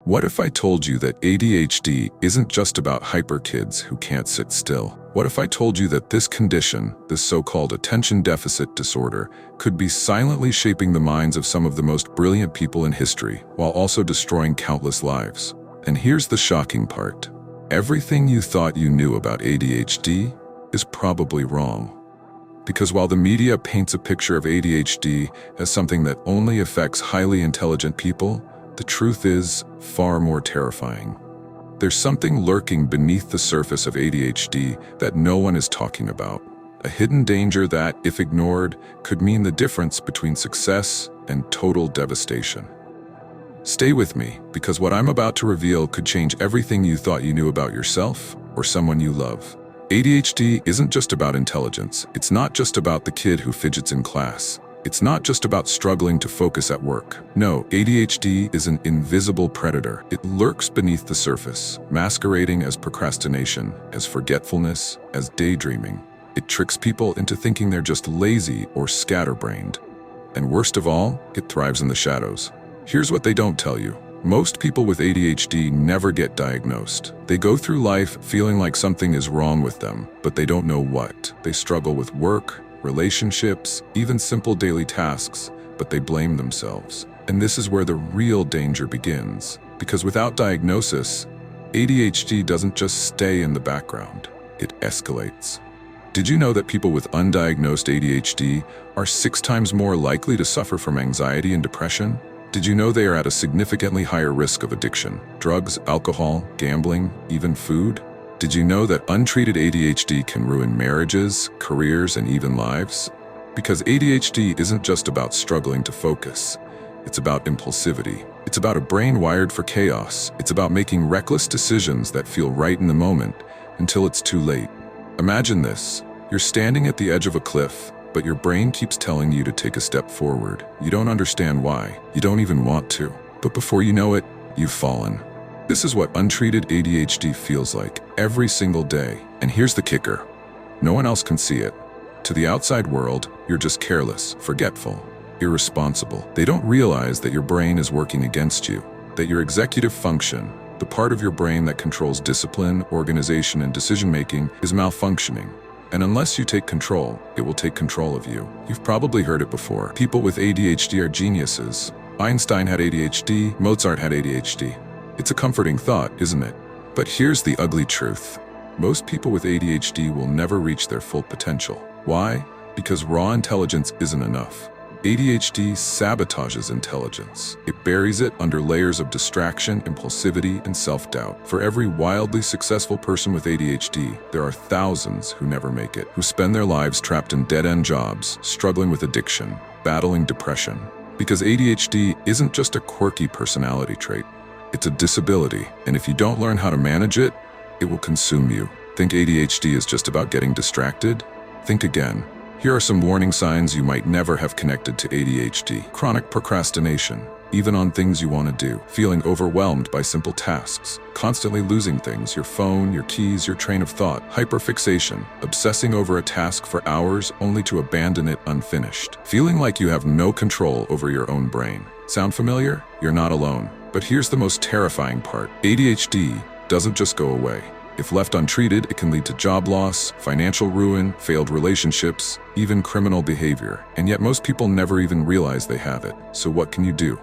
What if I told you that ADHD isn't just about hyper kids who can't sit still? What if I told you that this condition, this so-called attention deficit disorder, could be silently shaping the minds of some of the most brilliant people in history, while also destroying countless lives? And here's the shocking part. Everything you thought you knew about ADHD is probably wrong. Because while the media paints a picture of ADHD as something that only affects highly intelligent people, the truth is far more terrifying. There's something lurking beneath the surface of ADHD that no one is talking about. A hidden danger that, if ignored, could mean the difference between success and total devastation. Stay with me, because what I'm about to reveal could change everything you thought you knew about yourself or someone you love. ADHD isn't just about intelligence. It's not just about the kid who fidgets in class. It's not just about struggling to focus at work. No, ADHD is an invisible predator. It lurks beneath the surface, masquerading as procrastination, as forgetfulness, as daydreaming. It tricks people into thinking they're just lazy or scatterbrained. And worst of all, it thrives in the shadows. Here's what they don't tell you. Most people with ADHD never get diagnosed. They go through life feeling like something is wrong with them, but they don't know what. They struggle with work, relationships, even simple daily tasks, but they blame themselves. And this is where the real danger begins. Because without diagnosis, ADHD doesn't just stay in the background, it escalates. Did you know that people with undiagnosed ADHD are 6 times more likely to suffer from anxiety and depression? Did you know they are at a significantly higher risk of addiction? Drugs, alcohol, gambling, even food? Did you know that untreated ADHD can ruin marriages, careers, and even lives? Because ADHD isn't just about struggling to focus. It's about impulsivity. It's about a brain wired for chaos. It's about making reckless decisions that feel right in the moment until it's too late. Imagine this. You're standing at the edge of a cliff, but your brain keeps telling you to take a step forward. You don't understand why. You don't even want to. But before you know it, you've fallen. This is what untreated ADHD feels like every single day. And here's the kicker. No one else can see it. To the outside world, you're just careless, forgetful, irresponsible. They don't realize that your brain is working against you, that your executive function, the part of your brain that controls discipline, organization, and decision-making, is malfunctioning. And unless you take control, it will take control of you. You've probably heard it before. People with ADHD are geniuses. Einstein had ADHD, Mozart had ADHD. It's a comforting thought, isn't it? But here's the ugly truth. Most people with ADHD will never reach their full potential. Why? Because raw intelligence isn't enough. ADHD sabotages intelligence. It buries it under layers of distraction, impulsivity, and self-doubt. For every wildly successful person with ADHD, there are thousands who never make it, who spend their lives trapped in dead-end jobs, struggling with addiction, battling depression. Because ADHD isn't just a quirky personality trait. It's a disability, and if you don't learn how to manage it, it will consume you. Think ADHD is just about getting distracted? Think again. Here are some warning signs you might never have connected to ADHD. Chronic procrastination, even on things you want to do. Feeling overwhelmed by simple tasks. Constantly losing things, your phone, your keys, your train of thought. Hyperfixation, obsessing over a task for hours only to abandon it unfinished. Feeling like you have no control over your own brain. Sound familiar? You're not alone. But here's the most terrifying part. ADHD doesn't just go away. If left untreated, it can lead to job loss, financial ruin, failed relationships, even criminal behavior. And yet most people never even realize they have it. So what can you do?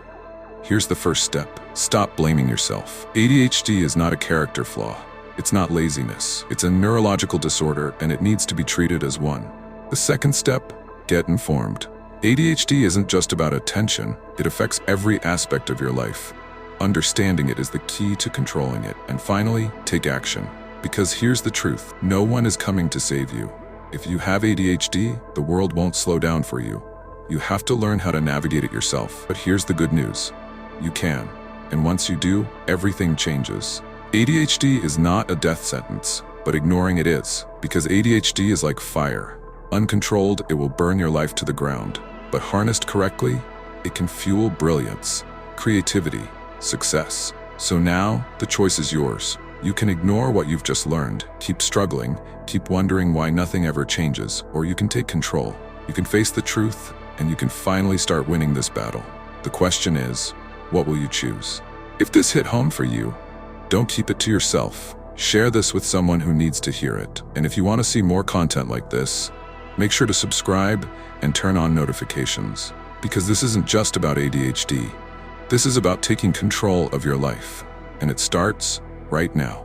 Here's the first step. Stop blaming yourself. ADHD is not a character flaw. It's not laziness. It's a neurological disorder, and it needs to be treated as one. The second step, get informed. ADHD isn't just about attention. It affects every aspect of your life. Understanding it is the key to controlling it. And finally, take action. Because here's the truth. No one is coming to save you. If you have ADHD, the world won't slow down for you. You have to learn how to navigate it yourself. But here's the good news. You can. And once you do, everything changes. ADHD is not a death sentence, but ignoring it is. Because ADHD is like fire. Uncontrolled, it will burn your life to the ground. But harnessed correctly, it can fuel brilliance, creativity, success. So now, the choice is yours. You can ignore what you've just learned, keep struggling, keep wondering why nothing ever changes, or you can take control. You can face the truth, and you can finally start winning this battle. The question is, what will you choose? If this hit home for you, don't keep it to yourself. Share this with someone who needs to hear it. And if you want to see more content like this, make sure to subscribe and turn on notifications. Because this isn't just about ADHD. This is about taking control of your life. And it starts right now.